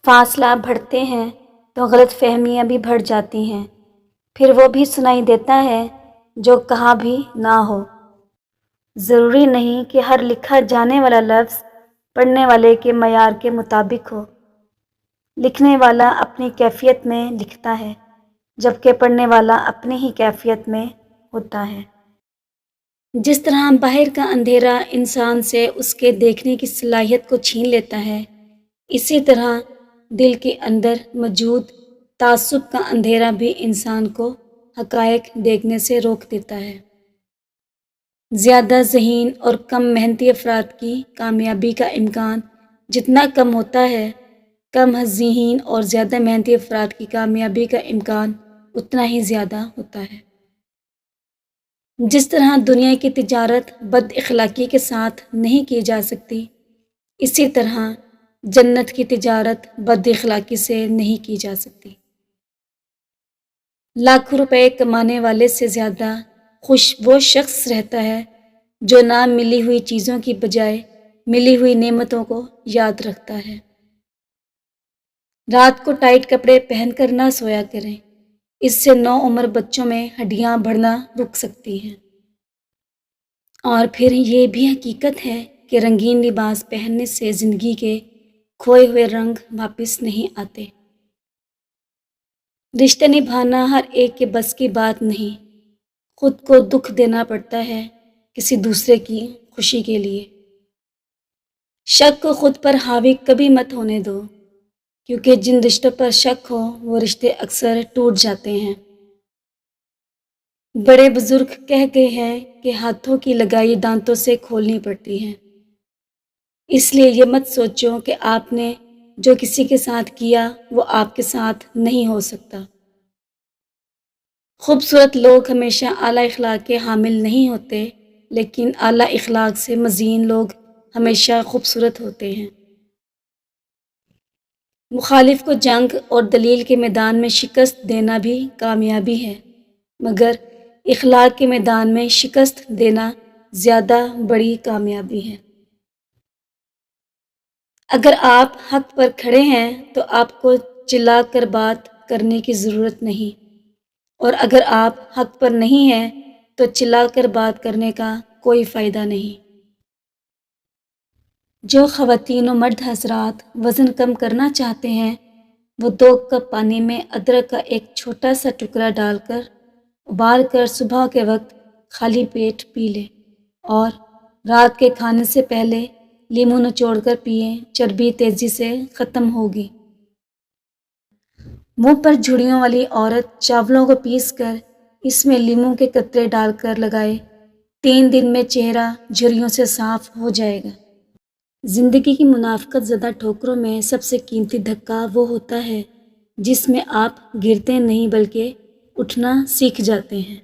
فاصلہ بڑھتے ہیں تو غلط فہمیاں بھی بڑھ جاتی ہیں، پھر وہ بھی سنائی دیتا ہے جو کہا بھی نہ ہو۔ ضروری نہیں کہ ہر لکھا جانے والا لفظ پڑھنے والے کے معیار کے مطابق ہو۔ لکھنے والا اپنی کیفیت میں لکھتا ہے، جبکہ پڑھنے والا اپنی ہی کیفیت میں ہوتا ہے۔ جس طرح باہر کا اندھیرا انسان سے اس کے دیکھنے کی صلاحیت کو چھین لیتا ہے، اسی طرح دل کے اندر موجود تعصب کا اندھیرا بھی انسان کو حقائق دیکھنے سے روک دیتا ہے۔ زیادہ ذہین اور کم محنتی افراد کی کامیابی کا امکان جتنا کم ہوتا ہے، کم ذہین اور زیادہ محنتی افراد کی کامیابی کا امکان اتنا ہی زیادہ ہوتا ہے۔ جس طرح دنیا کی تجارت بد اخلاقی کے ساتھ نہیں کی جا سکتی، اسی طرح جنت کی تجارت بد اخلاقی سے نہیں کی جا سکتی۔ لاکھوں روپے کمانے والے سے زیادہ خوش وہ شخص رہتا ہے جو نہ ملی ہوئی چیزوں کی بجائے ملی ہوئی نعمتوں کو یاد رکھتا ہے۔ رات کو ٹائٹ کپڑے پہن کر نہ سویا کریں، اس سے نوعمر بچوں میں ہڈیاں بڑھنا رک سکتی ہیں۔ اور پھر یہ بھی حقیقت ہے کہ رنگین لباس پہننے سے زندگی کے کھوئے ہوئے رنگ واپس نہیں آتے۔ رشتہ نبھانا ہر ایک کے بس کی بات نہیں، خود کو دکھ دینا پڑتا ہے کسی دوسرے کی خوشی کے لیے۔ شک کو خود پر حاوی کبھی مت ہونے دو، کیونکہ جن رشتوں پر شک ہو وہ رشتے اکثر ٹوٹ جاتے ہیں۔ بڑے بزرگ کہہ گئے ہیں کہ ہاتھوں کی لگائی دانتوں سے کھولنی پڑتی ہے، اس لیے یہ مت سوچو کہ آپ نے جو کسی کے ساتھ کیا وہ آپ کے ساتھ نہیں ہو سکتا۔ خوبصورت لوگ ہمیشہ اعلیٰ اخلاق کے حامل نہیں ہوتے، لیکن اعلیٰ اخلاق سے مزین لوگ ہمیشہ خوبصورت ہوتے ہیں۔ مخالف کو جنگ اور دلیل کے میدان میں شکست دینا بھی کامیابی ہے، مگر اخلاق کے میدان میں شکست دینا زیادہ بڑی کامیابی ہے۔ اگر آپ حق پر کھڑے ہیں تو آپ کو چلا کر بات کرنے کی ضرورت نہیں، اور اگر آپ حق پر نہیں ہیں تو چلا کر بات کرنے کا کوئی فائدہ نہیں۔ جو خواتین و مرد حضرات وزن کم کرنا چاہتے ہیں، وہ 2 کپ پانی میں ادرک کا ایک چھوٹا سا ٹکڑا ڈال کر ابال کر صبح کے وقت خالی پیٹ پی لیں، اور رات کے کھانے سے پہلے لیموں نچوڑ کر پئیں، چربی تیزی سے ختم ہوگی۔ منہ پر جھڑیوں والی عورت چاولوں کو پیس کر اس میں لیموں کے قطرے ڈال کر لگائے، 3 دن میں چہرہ جھریوں سے صاف ہو جائے گا۔ زندگی کی منافقت زدہ ٹھوکروں میں سب سے قیمتی دھکا وہ ہوتا ہے جس میں آپ گرتے نہیں بلکہ اٹھنا سیکھ جاتے ہیں۔